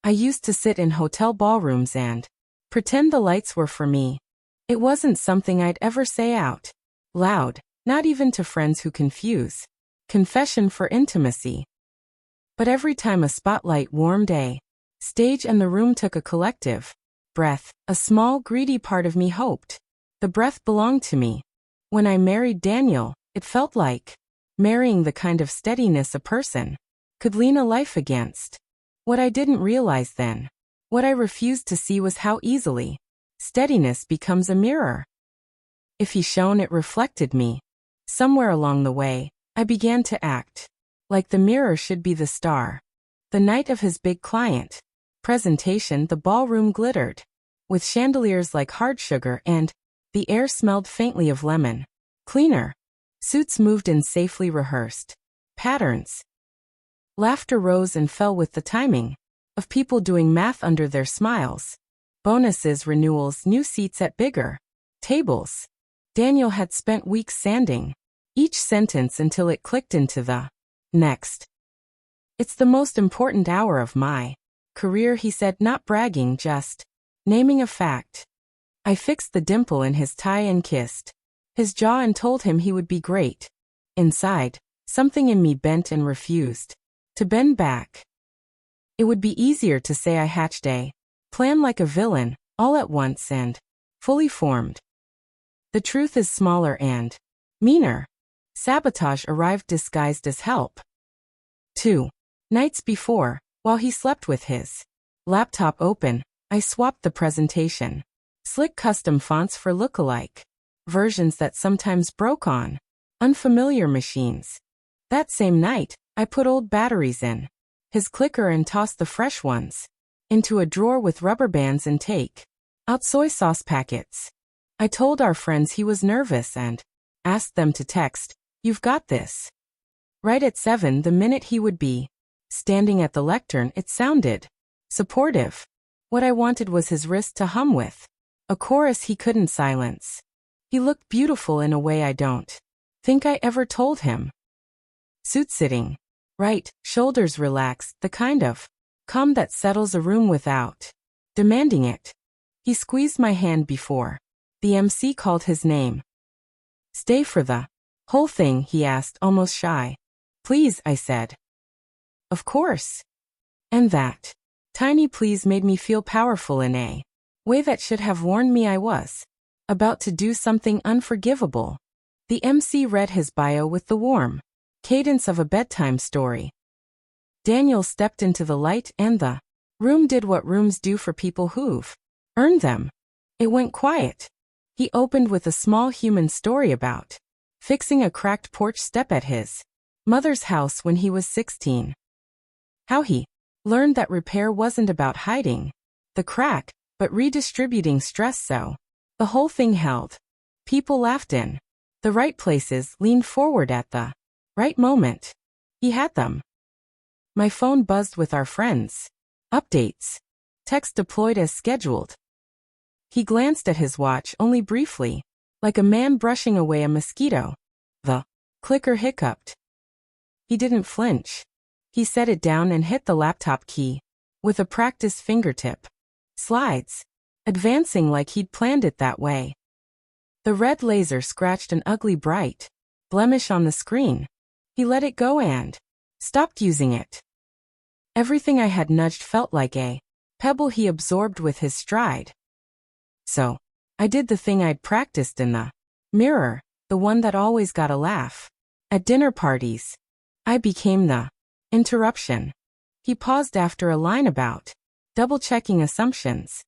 I used to sit in hotel ballrooms and pretend the lights were for me. It wasn't something I'd ever say out loud, not even to friends who confuse confession for intimacy. But every time a spotlight warmed a stage and the room took a collective breath, a small, greedy part of me hoped the breath belonged to me. When I married Daniel, it felt like marrying the kind of steadiness a person could lean a life against. What I didn't realize then, what I refused to see, was how easily steadiness becomes a mirror. If he shone, it reflected me. Somewhere along the way, I began to act like the mirror should be the star. The night of his big client presentation, the ballroom glittered with chandeliers like hard sugar, and the air smelled faintly of lemon cleaner. Suits moved in safely rehearsed patterns. Laughter rose and fell with the timing of people doing math under their smiles. Bonuses, renewals, new seats at bigger tables. Daniel had spent weeks sanding each sentence until it clicked into the next. "It's the most important hour of my career," he said, not bragging, just naming a fact. I fixed the dimple in his tie and kissed his jaw and told him he would be great. Inside, something in me bent and refused to bend back. It would be easier to say I hatched a plan like a villain, all at once and fully formed. The truth is smaller and meaner. Sabotage arrived disguised as help. 2 nights before, while he slept with his laptop open, I swapped the presentation. Slick custom fonts for look-alike versions that sometimes broke on unfamiliar machines. That same night, I put old batteries in his clicker and tossed the fresh ones into a drawer with rubber bands and take out soy sauce packets. I told our friends he was nervous and asked them to text, "You've got this." Right at 7, the minute he would be standing at the lectern, it sounded supportive. What I wanted was his wrist to hum with a chorus he couldn't silence. He looked beautiful in a way I don't think I ever told him. Suit sitting right, shoulders relaxed, the kind of calm that settles a room without demanding it. He squeezed my hand before the MC called his name. "Stay for the whole thing?" he asked, almost shy. "Please," I said. "Of course." And that tiny please made me feel powerful in a way that should have warned me I was about to do something unforgivable. The MC read his bio with the warm cadence of a bedtime story. Daniel stepped into the light and the room did what rooms do for people who've earned them. It went quiet. He opened with a small human story about fixing a cracked porch step at his mother's house when he was 16. How he learned that repair wasn't about hiding the crack, but redistributing stress, so the whole thing held. People laughed in the right places, leaned forward at the right moment. He had them. My phone buzzed with our friends' updates. Text deployed as scheduled. He glanced at his watch only briefly, like a man brushing away a mosquito. The clicker hiccuped. He didn't flinch. He set it down and hit the laptop key with a practiced fingertip. Slides, advancing like he'd planned it that way. The red laser scratched an ugly bright blemish on the screen. He let it go and stopped using it. Everything I had nudged felt like a pebble he absorbed with his stride. So, I did the thing I'd practiced in the mirror, the one that always got a laugh. At dinner parties, I became the interruption. He paused after a line about double-checking assumptions.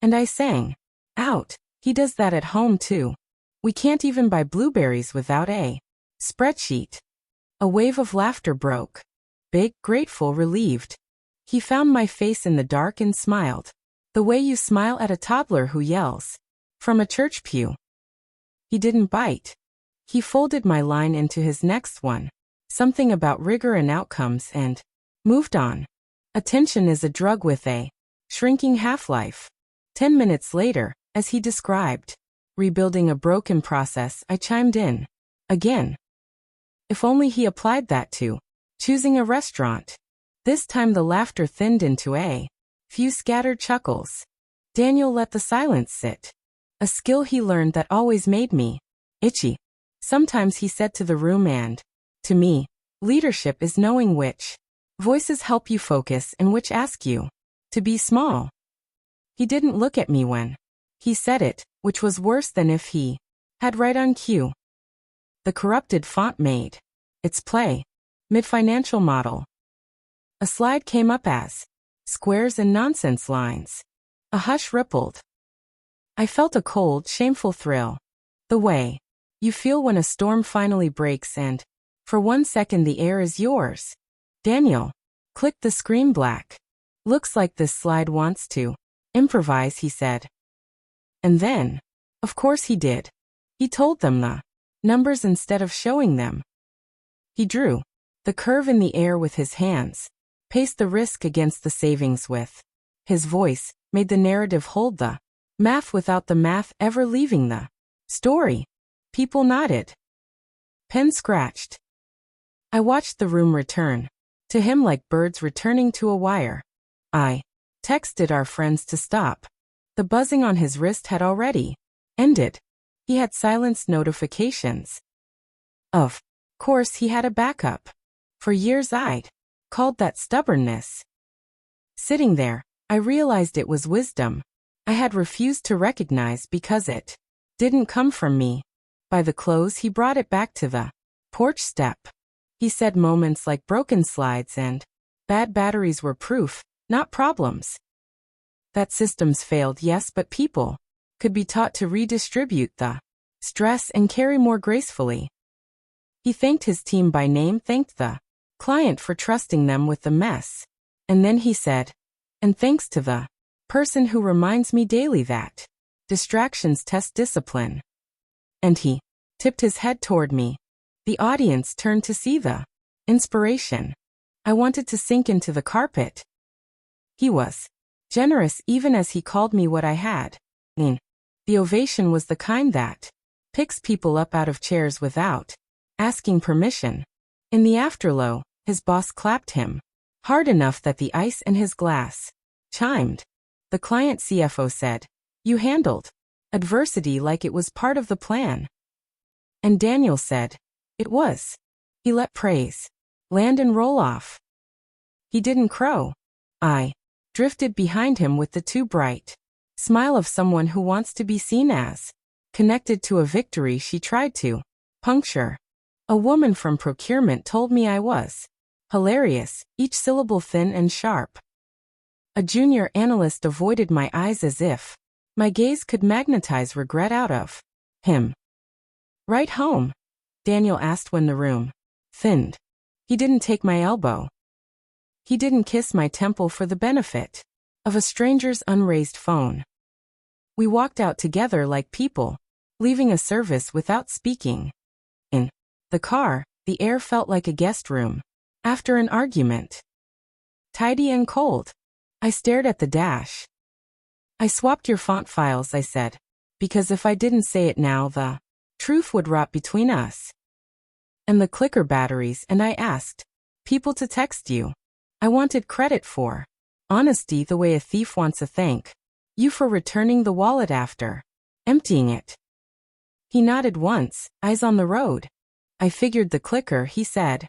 And I sang out, "He does that at home too. We can't even buy blueberries without a spreadsheet." A wave of laughter broke. Big, grateful, relieved. He found my face in the dark and smiled. The way you smile at a toddler who yells from a church pew. He didn't bite. He folded my line into his next one. Something about rigor and outcomes, and moved on. Attention is a drug with a shrinking half-life. 10 minutes later, as he described rebuilding a broken process, I chimed in again. If only he applied that to choosing a restaurant. This time the laughter thinned into a Few scattered chuckles. Daniel let the silence sit. A skill he learned that always made me itchy. Sometimes he said to the room and to me, leadership is knowing which voices help you focus and which ask you to be small. He didn't look at me when he said it, which was worse than if he had right on cue. The corrupted font made its play mid-financial model. A slide came up as squares and nonsense lines. A hush rippled. I felt a cold, shameful thrill. The way you feel when a storm finally breaks and, for 1 second, the air is yours. Daniel clicked the screen black. Looks like this slide wants to improvise, he said. And then, of course he did. He told them the numbers instead of showing them. He drew the curve in the air with his hands, paced the risk against the savings with his voice, made the narrative hold the math without the math ever leaving the story. People nodded. Pen scratched. I watched the room return to him like birds returning to a wire. I texted our friends to stop. The buzzing on his wrist had already ended. He had silenced notifications. Of course, he had a backup. For years I'd called that stubbornness. Sitting there, I realized it was wisdom I had refused to recognize because it didn't come from me. By the close, he brought it back to the porch step. He said moments like broken slides and bad batteries were proof, not problems. That systems failed, yes, but people could be taught to redistribute the stress and carry more gracefully. He thanked his team by name, thanked the client for trusting them with the mess. And then he said, and thanks to the person who reminds me daily that distractions test discipline. And he tipped his head toward me. The audience turned to see the inspiration. I wanted to sink into the carpet. He was generous even as he called me what I had. The ovation was the kind that picks people up out of chairs without asking permission. In the afterglow, his boss clapped him hard enough that the ice in his glass chimed. The client CFO said, "You handled adversity like it was part of the plan." And Daniel said, "It was." He let praise land and roll off. He didn't crow. I drifted behind him with the too bright smile of someone who wants to be seen as connected to a victory she tried to puncture. A woman from procurement told me I was hilarious, each syllable thin and sharp. A junior analyst avoided my eyes as if my gaze could magnetize regret out of him. "Right home?" Daniel asked when the room thinned. He didn't take my elbow. He didn't kiss my temple for the benefit of a stranger's unraised phone. We walked out together like people leaving a service without speaking. In the car, the air felt like a guest room after an argument. Tidy and cold. I stared at the dash. "I swapped your font files," I said, "because if I didn't say it now, the truth would rot between us." "And the clicker batteries," and I asked people to text you. I wanted credit for honesty the way a thief wants a thank you for returning the wallet after emptying it. He nodded once, eyes on the road. "I figured the clicker," he said.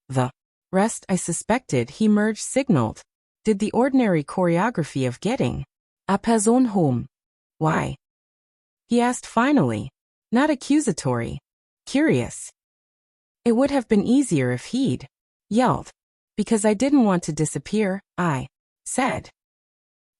The rest I suspected. He merged signaled. Did the ordinary choreography of getting a person home. "Why?" he asked finally, not accusatory, curious. It would have been easier if he'd yelled. "Because I didn't want to disappear," I said.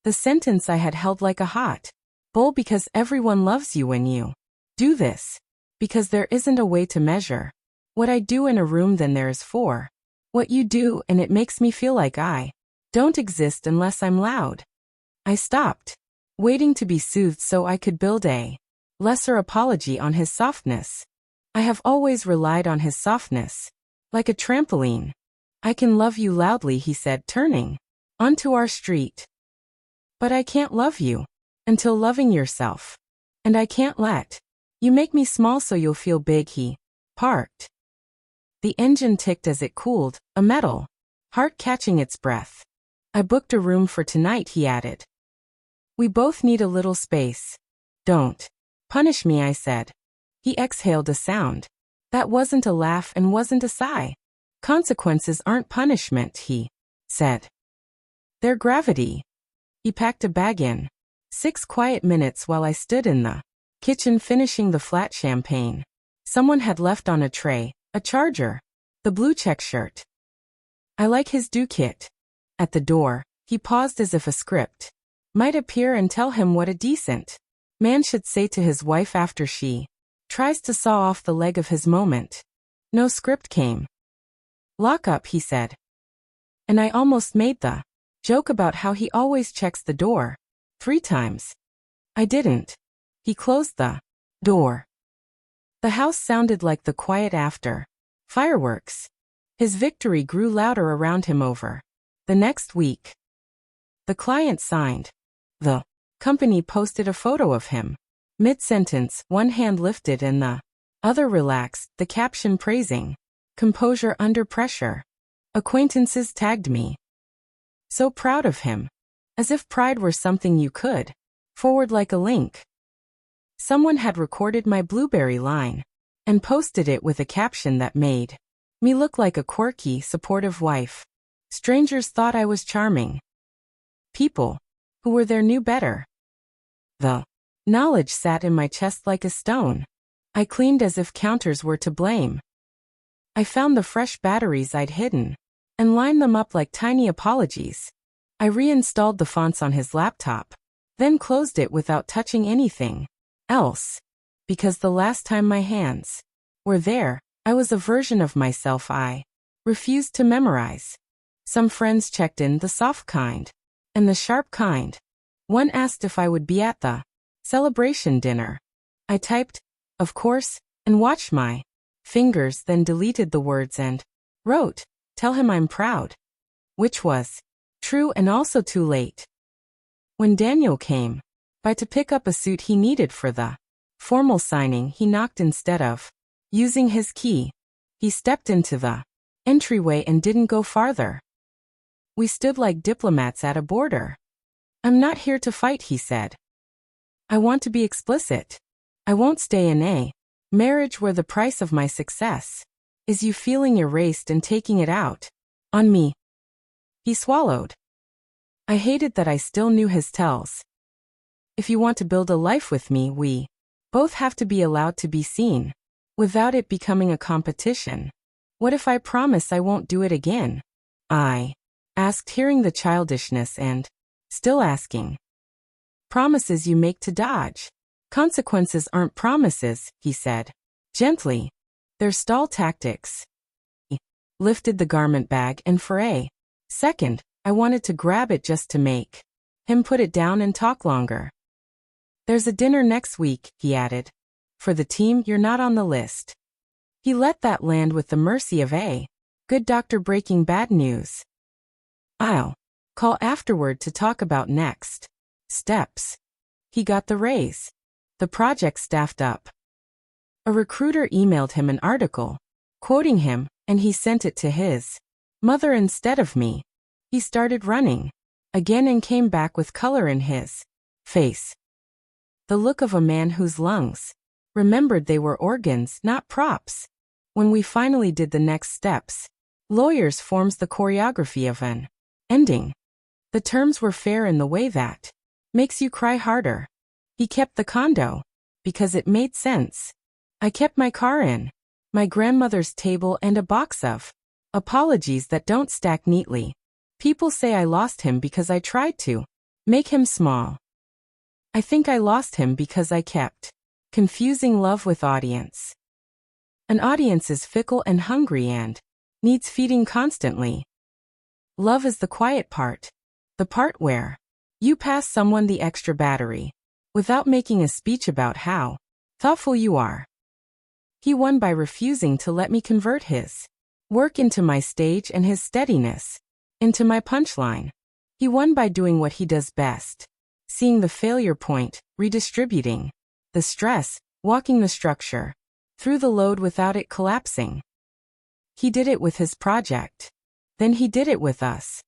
The sentence I had held like a hot bull. Because everyone loves you when you do this. Because there isn't a way to measure what I do in a room than there is for what you do, and it makes me feel like I don't exist unless I'm loud. I stopped, waiting to be soothed so I could build a lesser apology on his softness. I have always relied on his softness, like a trampoline. "I can love you loudly," he said, turning onto our street. "But I can't love you until loving yourself. And I can't let you make me small so you'll feel big." He parked. The engine ticked as it cooled, a metal heart catching its breath. I booked a room for tonight, he added. We both need a little space. Don't punish me, I said. He exhaled a sound. That wasn't a laugh and wasn't a sigh. Consequences aren't punishment, he said. They're gravity. He packed a bag in. 6 quiet minutes while I stood in the kitchen finishing the flat champagne. Someone had left on a tray a charger, the blue check shirt. I like his do kit. At the door, he paused as if a script might appear and tell him what a decent man should say to his wife after she tries to saw off the leg of his moment. No script came. Lock up, he said. And I almost made the joke about how he always checks the door 3 times. I didn't. He closed the door. The house sounded like the quiet after fireworks. His victory grew louder around him over the next week. The client signed. The company posted a photo of him. Mid-sentence, one hand lifted and the other relaxed, the caption praising composure under pressure. Acquaintances tagged me. So proud of him. As if pride were something you could forward like a link. Someone had recorded my blueberry line and posted it with a caption that made me look like a quirky, supportive wife. Strangers thought I was charming. People who were there knew better. The knowledge sat in my chest like a stone. I cleaned as if counters were to blame. I found the fresh batteries I'd hidden and lined them up like tiny apologies. I reinstalled the fonts on his laptop, then closed it without touching anything else. Because the last time my hands were there, I was a version of myself I refused to memorize. Some friends checked in, the soft kind and the sharp kind. One asked if I would be at the celebration dinner. I typed, of course, and watched my fingers, then deleted the words and wrote, tell him I'm proud. Which was true and also too late. When Daniel came by to pick up a suit he needed for the formal signing, he knocked instead of using his key. He stepped into the entryway and didn't go farther. We stood like diplomats at a border. I'm not here to fight, he said. I want to be explicit. I won't stay in a marriage where the price of my success is you feeling erased and taking it out on me. He swallowed. I hated that I still knew his tells. If you want to build a life with me, we both have to be allowed to be seen, without it becoming a competition. What if I promise I won't do it again? I asked, hearing the childishness and still asking. Promises you make to dodge. Consequences aren't promises, he said. Gently. They're stall tactics. He lifted the garment bag and for a second, I wanted to grab it just to make him put it down and talk longer. There's a dinner next week, he added. For the team, you're not on the list. He let that land with the mercy of a good doctor breaking bad news. I'll call afterward to talk about next steps. He got the raise. The project staffed up. A recruiter emailed him an article, quoting him, and he sent it to his mother instead of me. He started running again and came back with color in his face. The look of a man whose lungs remembered they were organs, not props. When we finally did the next steps, lawyers forms the choreography of an ending. The terms were fair in the way that makes you cry harder. He kept the condo because it made sense. I kept my car in, my grandmother's table, and a box of apologies that don't stack neatly. People say I lost him because I tried to make him small. I think I lost him because I kept confusing love with audience. An audience is fickle and hungry and needs feeding constantly. Love is the quiet part, the part where you pass someone the extra battery without making a speech about how thoughtful you are. He won by refusing to let me convert his work into my stage and his steadiness into my punchline. He won by doing what he does best, seeing the failure point, redistributing the stress, walking the structure through the load without it collapsing. He did it with his project. Then he did it with us.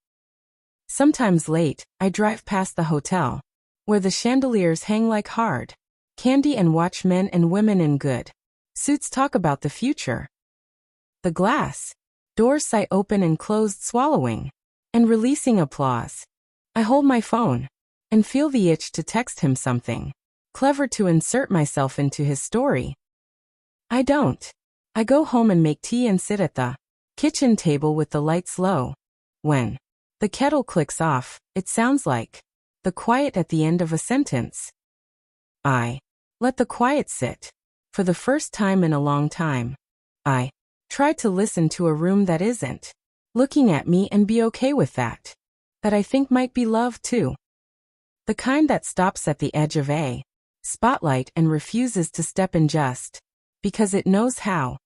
Sometimes late, I drive past the hotel, where the chandeliers hang like hard candy and watch men and women in good suits talk about the future. The glass doors sigh open and closed, swallowing and releasing applause. I hold my phone and feel the itch to text him something clever to insert myself into his story. I don't. I go home and make tea and sit at the kitchen table with the lights low. When the kettle clicks off, it sounds like the quiet at the end of a sentence. I let the quiet sit. For the first time in a long time, I try to listen to a room that isn't looking at me and be okay with that. That I think might be love too. The kind that stops at the edge of a spotlight and refuses to step in just because it knows how.